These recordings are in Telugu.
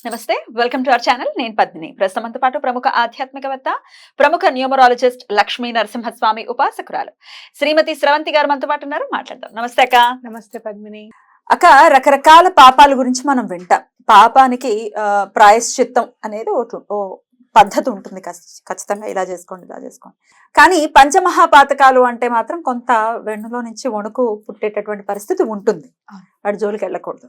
నమస్తే, వెల్కమ్ టు అవర్ ఛానల్. నేను పద్మిని. ప్రస్తుతంతో పాటు ప్రముఖ ఆధ్యాత్మికవేత్త, ప్రముఖ న్యూమరాలజిస్ట్ లక్ష్మీ నరసింహస్వామి ఉపాసకురాలు శ్రీమతి స్రవంతి గారు మనతో పాటు ఉన్నారు. మాట్లాడదాం. నమస్తే అక్క. నమస్తే పద్మిని. అక్క, రకరకాల పాపాల గురించి మనం వింటాం. పాపానికి ప్రాయశ్చిత్తం అనేది ఓ పద్ధతి ఉంటుంది. ఖచ్చితంగా ఇలా చేసుకోండి, ఇలా చేసుకోండి. కానీ పంచమహాపాతకాలు అంటే మాత్రం కొంత వెన్నులో నుంచి వణుకు పుట్టేటటువంటి పరిస్థితి ఉంటుంది. వాడి జోలికి వెళ్ళకూడదు.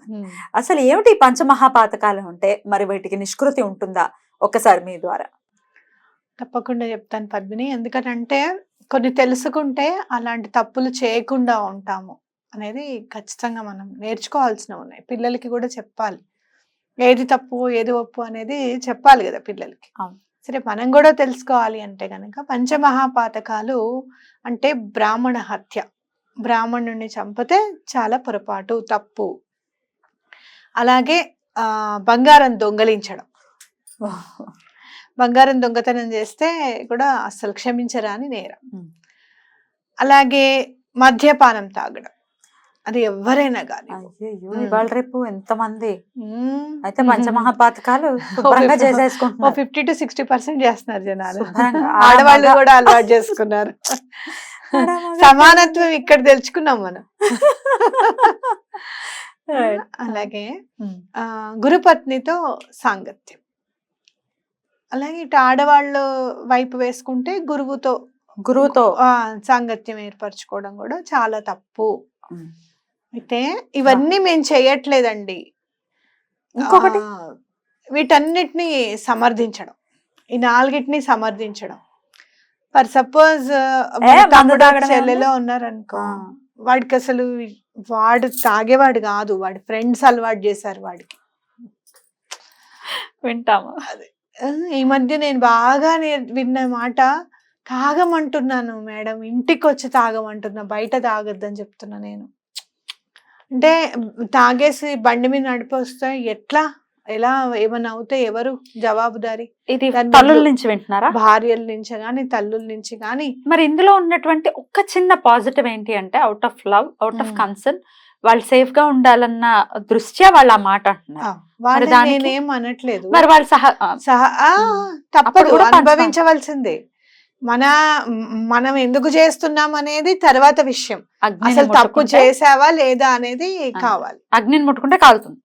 అసలు ఏమిటి పంచమహాపాతకాలు అంటే, మరి వీటికి నిష్కృతి ఉంటుందా? ఒక్కసారి మీ ద్వారా. తప్పకుండా చెప్తాను పద్మిని. ఎందుకంటే కొన్ని తెలుసుకుంటే అలాంటి తప్పులు చేయకుండా ఉంటాము అనేది ఖచ్చితంగా మనం నేర్చుకోవాల్సినవి ఉన్నాయి. పిల్లలకి కూడా చెప్పాలి, ఏది తప్పు ఏది ఒప్పు అనేది చెప్పాలి కదా పిల్లలకి. సరే, మనం కూడా తెలుసుకోవాలి అంటే కనుక పంచమహాపాతకాలు అంటే బ్రాహ్మణ హత్య, బ్రాహ్మణుడిని చంపితే చాలా పొరపాటు, తప్పు. అలాగే బంగారం దొంగలించడం, బంగారం దొంగతనం చేస్తే కూడా అస్సలు క్షమించరాని నేరం. అలాగే మద్యపానం తాగడం, అది ఎవరైనా కానీ. ఇవాళ రేపు ఎంతమంది అయితే పంచమహాపాతకాలు చేసేసుకుంటున్నారు. 50 to 60% చేస్తున్నారు జనాలు. ఆడవాళ్ళు కూడా అలవాటు చేసుకున్నారు. సమానత్వం ఇక్కడ తెలుసుకున్నాం మనం. అలాగే గురుపత్నితో సాంగత్యం, అలాగే ఇటు ఆడవాళ్ళు వైపు వేసుకుంటే గురువుతో సాంగత్యం ఏర్పరచుకోవడం కూడా చాలా తప్పు. అయితే ఇవన్నీ మేము చేయట్లేదండి. ఇంకొకటి, వీటన్నిటిని సమర్థించడం, ఈ నాలుగిటిని సమర్థించడం. ఫర్ సపోజ్ తమ్ముడు చెల్లెలో ఉన్నారనుకో, వాడికి అసలు వాడు తాగేవాడు కాదు, వాడి ఫ్రెండ్స్ అలవాటు చేశారు వాడికి. వింటాము. ఈ మధ్య నేను బాగా విన్న మాట, తాగమంటున్నాను మేడం, ఇంటికి వచ్చి తాగమంటున్నా, బయట తాగొద్దని చెప్తున్నా నేను. అంటే తాగేసి బండి మీద నడిపొస్తే ఎట్లా, ఎలా, ఏమన్నా అవుతే ఎవరు జవాబుదారి? ఇది తల్లుల నుంచి వింటున్నారా? భార్యల నుంచి గాని, తల్లుల నుంచి గాని. మరి ఇందులో ఉన్నటువంటి ఒక్క చిన్న పాజిటివ్ ఏంటి అంటే, out of love, out of concern, వాళ్ళు సేఫ్ గా ఉండాలన్న దృష్ట్యా వాళ్ళు ఆ మాట అంటున్నారు. నేనేం అనట్లేదు. మరి వాళ్ళు తప్పదు, అనుభవించవలసిందే. మనం ఎందుకు చేస్తున్నాం అనేది తర్వాత విషయం. అసలు తప్పు చేసావా లేదా అనేది కావాలి. అగ్నిని ముట్టుకుంటే కాలుతుంది.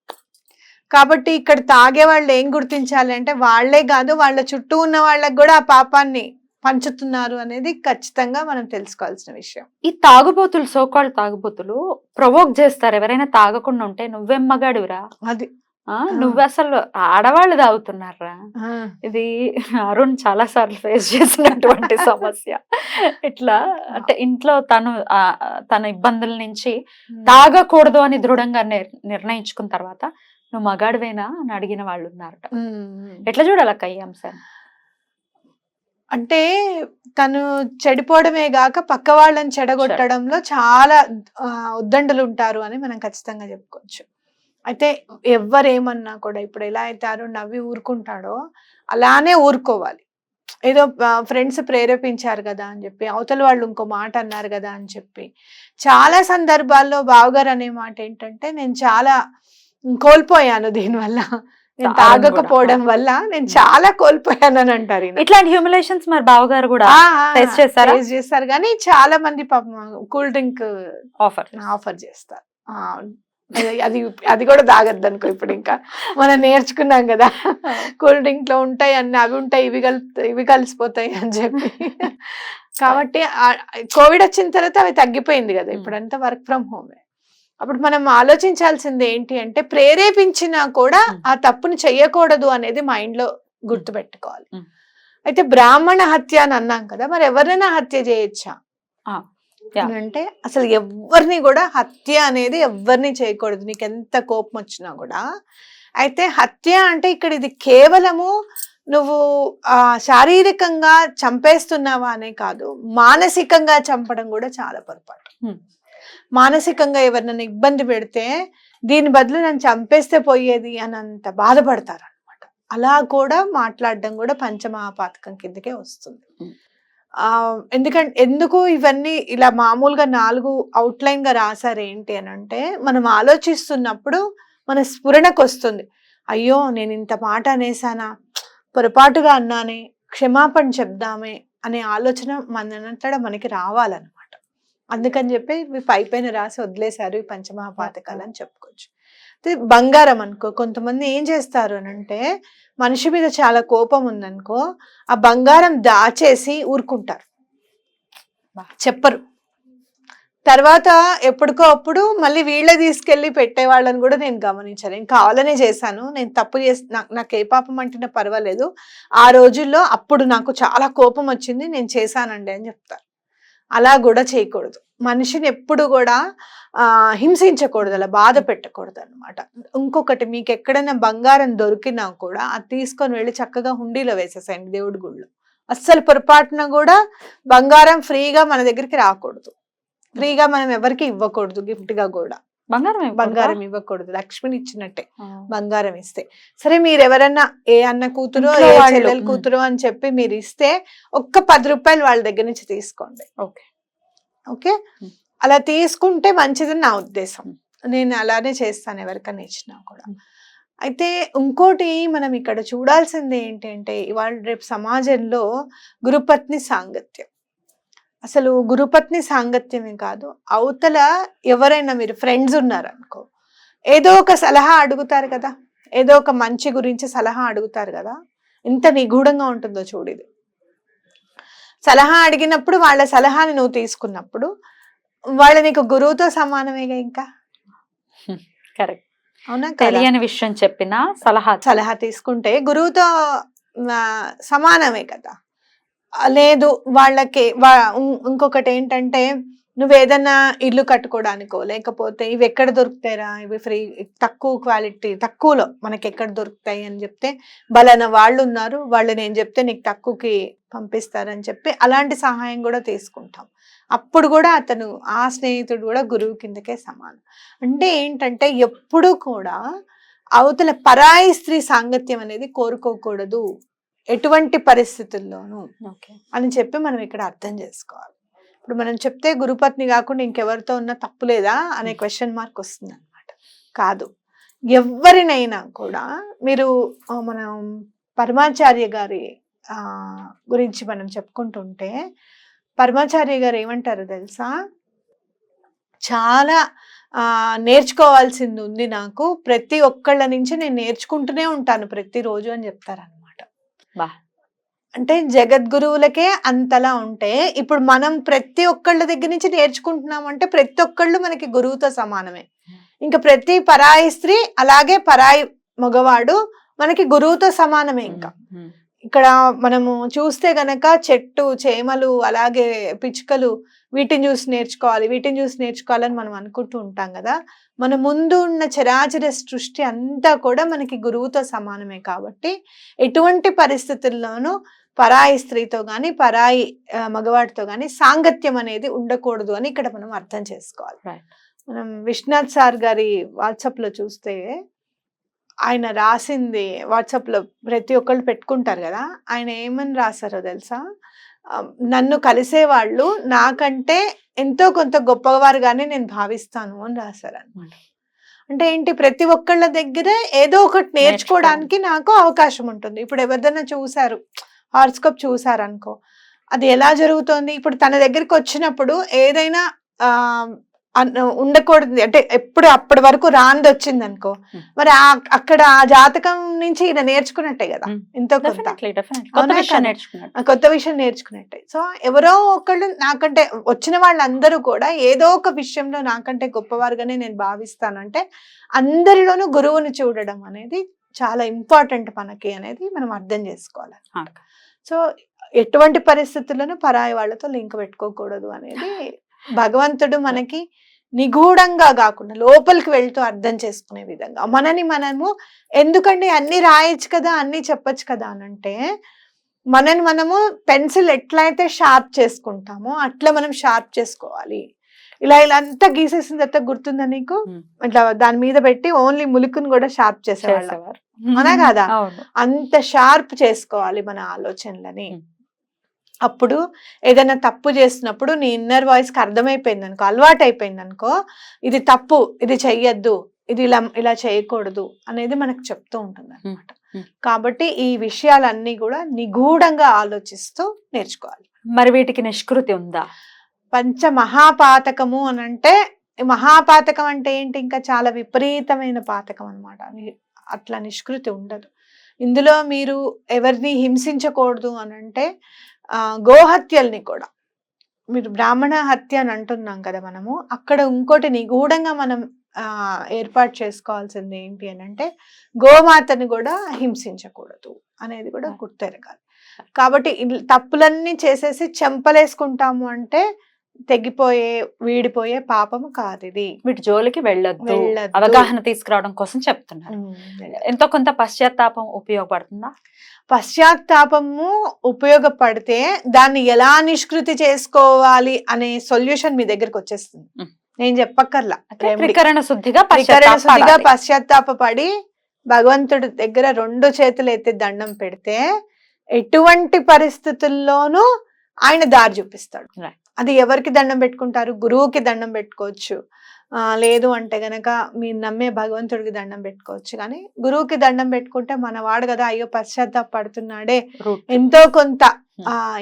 కాబట్టి ఇక్కడ తాగే వాళ్ళు ఏం గుర్తించాలి అంటే, వాళ్లే కాదు వాళ్ళ చుట్టూ ఉన్న వాళ్ళకి కూడా ఆ పాపాన్ని పంచుతున్నారు అనేది ఖచ్చితంగా మనం తెలుసుకోవాల్సిన విషయం. ఈ తాగుబోతులు, సోకాళ్ళు తాగుబోతులు ప్రొవోక్ చేస్తారు. ఎవరైనా తాగకుండా ఉంటే, నువ్వేం మగాడురా, అది నువ్వు అసలు ఆడవాళ్ళు తాగుతున్నారా. ఇది అరుణ్ చాలా సార్లు ఫేస్ చేసినటువంటి సమస్య. ఇట్లా అంటే ఇంట్లో తన ఇబ్బందుల నుంచి తాగకూడదు అని దృఢంగా నిర్ణయించుకున్న తర్వాత, నువ్వు మగాడివేనా అని అడిగిన వాళ్ళు ఉన్నారట. ఎట్లా చూడాలక్క ఈ అంశాన్ని? అంటే తను చెడిపోవడమే గాక పక్క వాళ్ళని చెడగొట్టడంలో చాలా ఉద్దండులు ఉంటారు అని మనం ఖచ్చితంగా చెప్పుకోవచ్చు. అయితే ఎవరేమన్నా కూడా, ఇప్పుడు ఎలా అయితే అరుణ్ నవ్వి ఊరుకుంటాడో అలానే ఊరుకోవాలి. ఏదో ఫ్రెండ్స్ ప్రేరేపించారు కదా అని చెప్పి, అవతల వాళ్ళు ఇంకో మాట అన్నారు కదా అని చెప్పి. చాలా సందర్భాల్లో బావగారు అనే మాట ఏంటంటే, నేను చాలా కోల్పోయాను దీనివల్ల, నేను తాగకపోవడం వల్ల నేను చాలా కోల్పోయాను అని అంటారు. ఇట్లాంటి హ్యూమిలేషన్స్ మరి బావగారు కూడా ఫేస్ చేస్తారు. కానీ చాలా మంది కూల్ డ్రింక్ ఆఫర్ చేస్తారు. అది కూడా తాగద్దు అనుకో. ఇప్పుడు ఇంకా మనం నేర్చుకున్నాం కదా, కూల్ డ్రింక్ లో ఉంటాయి అన్ని, అవి ఉంటాయి, ఇవి కలిసిపోతాయి అని చెప్పి. కాబట్టి కోవిడ్ వచ్చిన తర్వాత అవి తగ్గిపోయింది కదా, ఇప్పుడంతా వర్క్ ఫ్రమ్ హోమే. అప్పుడు మనం ఆలోచించాల్సింది ఏంటి అంటే, ప్రేరేపించినా కూడా ఆ తప్పుని చెయ్యకూడదు అనేది మైండ్ లో గుర్తుపెట్టుకోవాలి. అయితే బ్రాహ్మణ హత్య అని అన్నాం కదా, మరి ఎవరైనా హత్య చేయొచ్చా అంటే, అసలు ఎవరిని కూడా హత్య అనేది ఎవరిని చేయకూడదు, నీకు ఎంత కోపం వచ్చినా కూడా. అయితే హత్య అంటే ఇక్కడ ఇది కేవలము నువ్వు శారీరకంగా చంపేస్తున్నావా అనే కాదు, మానసికంగా చంపడం కూడా చాలా పొరపాటు. మానసికంగా ఎవరినైనా ఇబ్బంది పెడితే, దీని బదులు నన్ను చంపేస్తే పోయేది అని అంత బాధపడతారు అనమాట. అలా కూడా మాట్లాడడం కూడా పంచమహాపాతకం కిందకే వస్తుంది. ఎందుకు ఇవన్నీ ఇలా మామూలుగా 4 అవుట్లైన్ గా రాశారు ఏంటి అని అంటే, మనం ఆలోచిస్తున్నప్పుడు మన స్ఫురణకు వస్తుంది, అయ్యో నేను ఇంత మాట అనేసానా, పొరపాటుగా అన్నానే, క్షమాపణ చెప్దామే అనే ఆలోచన మనంతటా మనకి రావాలన్నమాట. అందుకని చెప్పి ఇవి పైపైన రాసి వదిలేశారు ఈ పంచమహాపాతకాలు అని చెప్పుకోవచ్చు. బంగారం అనుకో, కొంతమంది ఏం చేస్తారు అని అంటే, మనిషి మీద చాలా కోపం ఉందనుకో, ఆ బంగారం దాచేసి ఊరుకుంటారు, చెప్పరు. తర్వాత ఎప్పటికో అప్పుడు మళ్ళీ వీళ్ళే తీసుకెళ్లి పెట్టే వాళ్ళని కూడా నేను గమనించాను. నేను కావాలనే చేశాను, నేను తప్పు చేసి నాకు ఏ పాపం అంటున్నా పర్వాలేదు, ఆ రోజుల్లో అప్పుడు నాకు చాలా కోపం వచ్చింది, నేను చేశానండి అని చెప్తారు. అలా కూడా చేయకూడదు. మనిషిని ఎప్పుడు కూడా హింసించకూడదు, అలా బాధ పెట్టకూడదు అనమాట. ఇంకొకటి, మీకు ఎక్కడైనా బంగారం దొరికినా కూడా అది తీసుకొని వెళ్ళి చక్కగా హుండీలో వేసేసేయండి, దేవుడి గుళ్ళో. అస్సలు పొరపాటున కూడా బంగారం ఫ్రీగా మన దగ్గరికి రాకూడదు, ఫ్రీగా మనం ఎవరికి ఇవ్వకూడదు, గిఫ్ట్ గా కూడా బంగారం ఇవ్వకూడదు. లక్ష్మిని ఇచ్చినట్టే బంగారం ఇస్తే. సరే, మీరు ఎవరన్నా ఏ అన్న కూతురో ఏ చెల్లెల కూతురో అని చెప్పి మీరు ఇస్తే ఒక్క 10 రూపాయలు వాళ్ళ దగ్గర నుంచి తీసుకోండి. ఓకే, అలా తీసుకుంటే మంచిదని నా ఉద్దేశం. నేను అలానే చేస్తాను ఎవరికైనా ఇచ్చినా కూడా. అయితే ఇంకోటి మనం ఇక్కడ చూడాల్సింది ఏంటంటే, ఇవాళ రేపు సమాజంలో గురుపత్ని సాంగత్యం. అసలు గురుపత్ని సాంగత్యమే కాదు, అవతల ఎవరైనా మీరు ఫ్రెండ్స్ ఉన్నారనుకో, ఏదో ఒక సలహా అడుగుతారు కదా, ఏదో ఒక మంచి గురించి సలహా అడుగుతారు కదా, ఎంత నిగూఢంగా ఉంటుందో చూడేది. సలహా అడిగినప్పుడు వాళ్ళ సలహాని నువ్వు తీసుకున్నప్పుడు వాళ్ళ నీకు గురువుతో సమానమేగా. ఇంకా కరెక్ట్, అవునా? తెలియని విషయం చెప్పినా సలహా తీసుకుంటే గురువుతో సమానమే కదా. లేదు, వాళ్ళకి ఇంకొకటి ఏంటంటే, నువ్వేదన్నా ఇల్లు కట్టుకోవడానికో, లేకపోతే ఇవి ఎక్కడ దొరుకుతాయిరా, ఇవి ఫ్రీ, తక్కువ క్వాలిటీ, తక్కువలో మనకి ఎక్కడ దొరుకుతాయి అని చెప్తే, బలానా వాళ్ళు ఉన్నారు, వాళ్ళు నేను చెప్తే నీకు తక్కువకి పంపిస్తారని చెప్పి అలాంటి సహాయం కూడా తీసుకుంటాం. అప్పుడు కూడా అతను, ఆ స్నేహితుడు కూడా గురువు కిందకే సమానం. అంటే ఏంటంటే, ఎప్పుడు కూడా అవతల పరాయి స్త్రీ సాంగత్యం అనేది కోరుకోకూడదు ఎటువంటి పరిస్థితుల్లోనూ అని చెప్పి మనం ఇక్కడ అర్థం చేసుకోవాలి. ఇప్పుడు మనం చెప్తే గురుపత్ని కాకుండా ఇంకెవరితో ఉన్నా తప్పు లేదా అనే క్వశ్చన్ మార్క్ వస్తుంది అనమాట. కాదు, ఎవరినైనా కూడా మీరు, మనం పరమాచార్య గారి గురించి మనం చెప్పుకుంటుంటే, పరమాచార్య గారు ఏమంటారు తెలుసా, చాలా నేర్చుకోవాల్సింది ఉంది నాకు, ప్రతి ఒక్కళ్ళ నుంచి నేను నేర్చుకుంటూనే ఉంటాను ప్రతిరోజు అని చెప్తారనమాట. అంటే జగద్గురువులకే అంతలా ఉంటే, ఇప్పుడు మనం ప్రతి ఒక్కళ్ళ దగ్గర నుంచి నేర్చుకుంటున్నాం అంటే ప్రతి ఒక్కళ్ళు మనకి గురువుతో సమానమే. ఇంకా ప్రతి పరాయి స్త్రీ, అలాగే పరాయి మగవాడు మనకి గురువుతో సమానమే. ఇంకా ఇక్కడ మనము చూస్తే గనక చెట్టు చేమలు, అలాగే పిచ్చుకలు, వీటిని చూసి నేర్చుకోవాలని మనం అనుకుంటూ ఉంటాం కదా. మన ముందు ఉన్న చరాచర సృష్టి అంతా కూడా మనకి గురువుతో సమానమే. కాబట్టి ఎటువంటి పరిస్థితుల్లోనూ పరాయి స్త్రీతో గాని, పరాయి మగవాడితో గాని సాంగత్యం అనేది ఉండకూడదు అని ఇక్కడ మనం అర్థం చేసుకోవాలి. మనం విశ్వనాథ్ సార్ గారి వాట్సాప్ లో చూస్తే, ఆయన రాసింది, వాట్సాప్ లో ప్రతి ఒక్కళ్ళు పెట్టుకుంటారు కదా, ఆయన ఏమని రాశారో తెలుసా, నన్ను కలిసేవాళ్ళు నాకంటే ఎంతో కొంత గొప్పవారుగానే నేను భావిస్తాను అని రాశారు అనమాట. అంటే ఏంటి, ప్రతి ఒక్కళ్ళ దగ్గర ఏదో ఒకటి నేర్చుకోవడానికి నాకు అవకాశం ఉంటుంది. ఇప్పుడు ఎవరిదైనా చూసారు, హార్స్కోప్ చూసారు అనుకో, అది ఎలా జరుగుతోంది, ఇప్పుడు తన దగ్గరికి వచ్చినప్పుడు ఏదైనా ఉండకూడదు అంటే, ఎప్పుడు అప్పటి వరకు రాంది వచ్చింది అనుకో, మరి అక్కడ ఆ జాతకం నుంచి ఈయన నేర్చుకున్నట్టే కదా, ఎంతో కొత్త విషయం నేర్చుకున్నట్టే. సో ఎవరో ఒకళ్ళు, నాకంటే వచ్చిన వాళ్ళందరూ కూడా ఏదో ఒక విషయంలో నాకంటే గొప్పవారుగానే నేను భావిస్తానంటే, అందరిలోనూ గురువుని చూడడం అనేది చాలా ఇంపార్టెంట్ మనకి అనేది మనం అర్థం చేసుకోవాలి. సో ఎటువంటి పరిస్థితుల్లోనూ పరాయి వాళ్ళతో లింక్ పెట్టుకోకూడదు అనేది భగవంతుడు మనకి నిగూఢంగా కాకుండా లోపలికి వెళ్తూ అర్థం చేసుకునే విధంగా, మనము ఎందుకండి అన్ని రాయొచ్చు కదా, అన్ని చెప్పొచ్చు కదా అని అంటే, మనము పెన్సిల్ ఎట్లయితే షార్ప్ చేసుకుంటామో అట్లా మనం షార్ప్ చేసుకోవాలి. ఇలా అంతా గీసేసిన తర్వాత గుర్తుందా నీకు, ఇట్లా దాని మీద పెట్టి ఓన్లీ ములుకుని కూడా షార్ప్ చేసేవాళ్ళు, అనా కదా, అంత షార్ప్ చేసుకోవాలి మన ఆలోచనలని. అప్పుడు ఏదైనా తప్పు చేసినప్పుడు నీ ఇన్నర్ వాయిస్ కి అర్థమైపోయింది అనుకో, అలవాటు అయిపోయింది అనుకో, ఇది తప్పు, ఇది చెయ్యొద్దు, ఇది ఇలా చేయకూడదు అనేది మనకు చెప్తూ ఉంటుంది అనమాట. Hmm. కాబట్టి ఈ విషయాలన్నీ కూడా నిగూఢంగా ఆలోచిస్తూ నేర్చుకోవాలి. మరి వీటికి నిష్కృతి ఉందా? పంచమహాపాతకము అని అంటే, మహాపాతకం అంటే ఏంటి, ఇంకా చాలా విపరీతమైన పాతకం అనమాట. అట్లా నిష్కృతి ఉండదు ఇందులో. మీరు ఎవరిని హింసించకూడదు అని అంటే గోహత్యల్ని కూడా, మీరు బ్రాహ్మణ హత్య అని అంటున్నాం కదా మనము, అక్కడ ఇంకోటి నిగూఢంగా మనం ఏర్పాటు చేసుకోవాల్సింది ఏంటి అని అంటే, గోమాతని కూడా హింసించకూడదు అనేది కూడా గుర్తెరగాలి. కాబట్టి తప్పులన్నీ చేసేసి చెంపలేసుకుంటాము అంటే తెగిపోయే వీడిపోయే పాపము కాదు ఇది. వీటి జోలికి వెళ్ళొద్దు, అవగాహన తీసుకురావడం కోసం చెప్తున్నారు. ఎంతో కొంత పశ్చాత్తాపం ఉపయోగపడుతుందా? పశ్చాత్తాపము ఉపయోగపడితే దాన్ని ఎలా నిష్కృతి చేసుకోవాలి అనే సొల్యూషన్ మీ దగ్గరకు వచ్చేస్తుంది. నేను చెప్పక్కర్లా, త్రికరణ శుద్ధిగా పశ్చాత్తాపడి భగవంతుడి దగ్గర 2 చేతులు ఎత్తి దండం పెడితే ఎటువంటి పరిస్థితుల్లోనూ ఆయన దారి చూపిస్తాడు. అది ఎవరికి దండం పెట్టుకుంటారు? గురువుకి దండం పెట్టుకోవచ్చు, లేదు అంటే గనక మీరు నమ్మే భగవంతుడికి దండం పెట్టుకోవచ్చు. కానీ గురువుకి దండం పెట్టుకుంటే మనవాడు కదా, అయ్యో పశ్చాత్తాపడుతున్నాడే, ఎంతో కొంత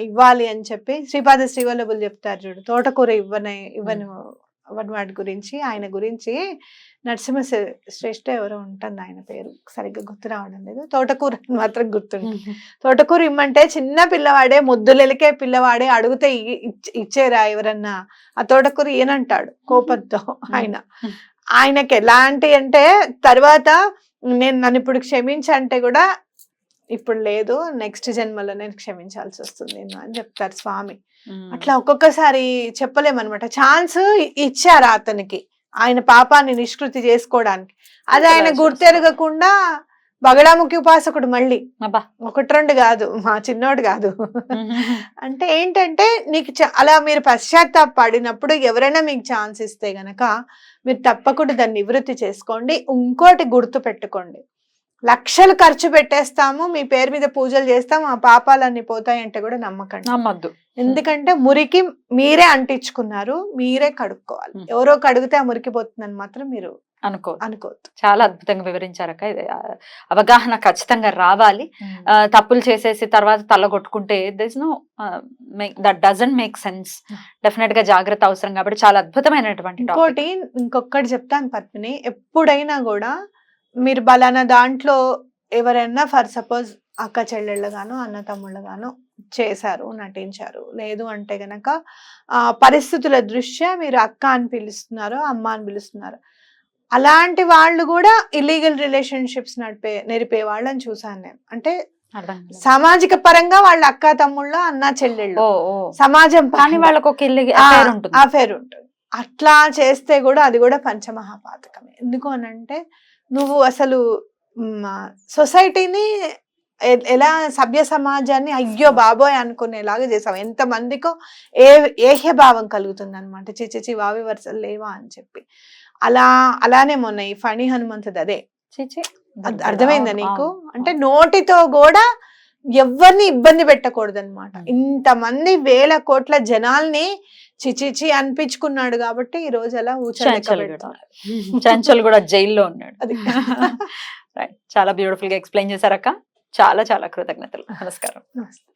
ఇవ్వాలి అని చెప్పి శ్రీపాద శ్రీవల్లభులు చెప్తారు చూడు, తోటకూర ఇవ్వని వాడి గురించి, ఆయన గురించి నరసింహ శ్రేష్ఠ ఎవరో ఉంటుంది, ఆయన పేరు సరిగ్గా గుర్తు రావడం లేదు, తోటకూర మాత్రం గుర్తుంది. తోటకూర ఇమ్మంటే చిన్న పిల్లవాడే, ముద్దులెలికే పిల్లవాడే అడిగితే ఇచ్చేరా ఎవరన్నా, ఆ తోటకూర ఈయనంటాడు కోపంతో. ఆయనకి ఎలాంటి అంటే, తర్వాత నన్ను ఇప్పుడు క్షమించంటే కూడా ఇప్పుడు లేదు, నెక్స్ట్ జన్మలో నేను క్షమించాల్సి వస్తుంది అని చెప్తారు స్వామి. అట్లా ఒక్కొక్కసారి చెప్పలేమన్నమాట. ఛాన్స్ ఇచ్చారు అతనికి ఆయన పాపాన్ని నిష్కృతి చేసుకోవడానికి, అది ఆయన గుర్తెరగకుండా బగడాముఖి ఉపాసకుడు మళ్ళీ 1-2 కాదు, మా చిన్నోడు కాదు. అంటే ఏంటంటే నీకు అలా మీరు పశ్చాత్తాపడినప్పుడు ఎవరైనా మీకు ఛాన్స్ ఇస్తే గనక మీరు తప్పకుండా దాన్ని నివృత్తి చేసుకోండి. ఇంకోటి గుర్తు పెట్టుకోండి, లక్షలు ఖర్చు పెట్టేస్తాము, మీ పేరు మీద పూజలు చేస్తాము, ఆ పాపాలన్నీ పోతాయంటే కూడా నమ్మద్దు. ఎందుకంటే మురికి మీరే అంటించుకున్నారు, మీరే కడుక్కోవాలి. ఎవరో కడిగితే ఆ మురికి పోతుందని మాత్రం మీరు అనుకోవద్దు. చాలా అద్భుతంగా వివరించారక్క. ఇది అవగాహన ఖచ్చితంగా రావాలి. తప్పులు చేసేసి తర్వాత తల కొట్టుకుంటే that doesn't make sense. Definite గా జాగ్రత్త అవసరం కాబట్టి చాలా అద్భుతమైనటువంటి. ఇంకొకటి చెప్తాను పద్మిని, ఎప్పుడైనా కూడా మీరు బలానా దాంట్లో ఎవరైనా ఫర్ సపోజ్ అక్క చెల్లెళ్ళు గాను అన్న తమ్ముళ్ళు గాను చేశారు, నటించారు, లేదు అంటే గనక పరిస్థితుల దృష్ట్యా మీరు అక్క అని పిలుస్తున్నారు, అమ్మ అని పిలుస్తున్నారు, అలాంటి వాళ్ళు కూడా ఇల్లీగల్ రిలేషన్షిప్స్ నెరిపే వాళ్ళని చూసాను నేను. అంటే సామాజిక పరంగా వాళ్ళ అక్క తమ్ముళ్ళు అన్న చెల్లెళ్ళు, సమాజం వాళ్ళకు ఒక అఫేర్ ఉంటుంది. అట్లా చేస్తే కూడా అది కూడా పంచమహాపాతకమే. ఎందుకు అనంటే నువ్వు అసలు సొసైటీని ఎలా, సభ్య సమాజాన్ని అయ్యో బాబోయ్ అనుకునేలాగా చేసావు. ఎంతమందికో ఏహ్య భావం కలుగుతుంది అనమాట, చిచి వావి వరుసలు లేవా అని చెప్పి. అలానే మొన్న ఈ ఫణి హనుమంతుడు అదే అర్థమైందా నీకు? అంటే నోటితో కూడా ఎవరిని ఇబ్బంది పెట్టకూడదు అనమాట. ఇంతమంది 1000 కోట్ల జనాల్ని చిచిచి అనిపించుకున్నాడు కాబట్టి ఈ రోజు అలా చంచల్ కూడా జైల్లో ఉన్నాడు. చాలా బ్యూటిఫుల్ గా ఎక్స్ప్లెయిన్ చేశారక్క. చాలా చాలా కృతజ్ఞతలు. నమస్కారం.